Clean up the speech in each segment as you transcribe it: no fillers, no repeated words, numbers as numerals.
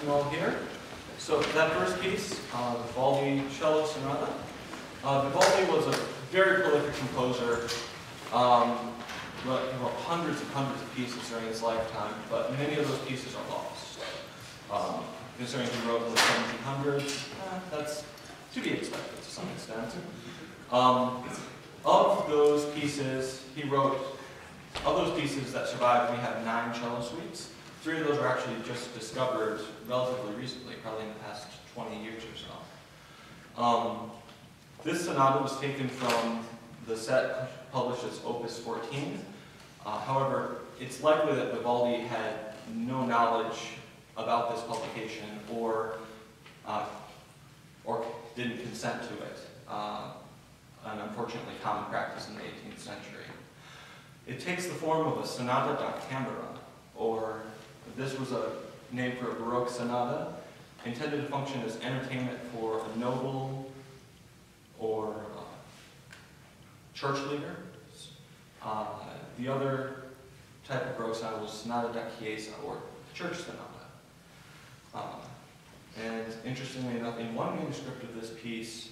you all here. So that first piece, Vivaldi Cello Sonata. Vivaldi was a very prolific composer. He wrote hundreds and hundreds of pieces during his lifetime, but many of those pieces are lost. Considering he wrote in the 1700s, that's to be expected to some extent. Of those pieces that survived, we have 9 cello suites. 3 of those were actually just discovered relatively recently, probably in the past 20 years or so. This sonata was taken from the set published as Opus 14. However, it's likely that Vivaldi had no knowledge about this publication or didn't consent to it, an unfortunately common practice in the 18th century. It takes the form of a sonata da camera, or this was a name for a Baroque sonata, intended to function as entertainment for a noble or church leader. The other type of Baroque sonata was sonata da chiesa, or church sonata. And interestingly enough, in one manuscript of this piece,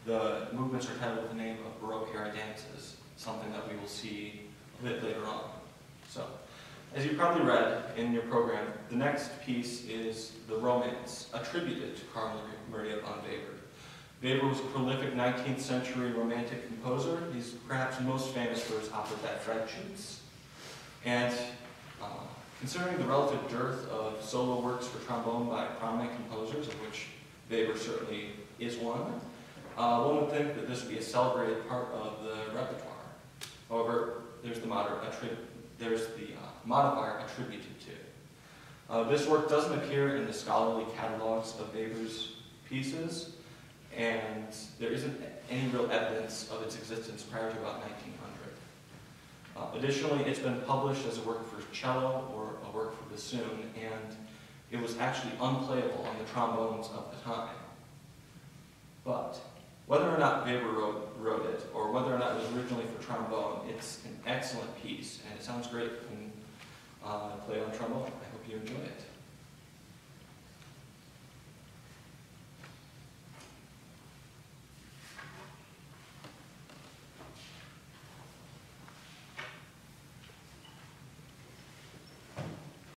the movements are titled with the name of Baroque era dances, something that we will see a bit later on. So, as you probably read in your program, the next piece is the Romance, attributed to Carl Maria von Weber. Weber was a prolific 19th century romantic composer. He's perhaps most famous for his operette Fragments. And considering the relative dearth of solo works for trombone by prominent composers, of which Weber certainly is one would think that this would be a celebrated part of the repertoire. However, there's the modifier attributed to. This work doesn't appear in the scholarly catalogs of Weber's pieces, and there isn't any real evidence of its existence prior to about 1900. Additionally, it's been published as a work for cello or a work for bassoon, and it was actually unplayable on the trombones of the time. But whether or not Weber wrote it, or whether or not it was originally for trombone, it's an excellent piece, and it sounds great when played on trombone. I hope you enjoy it.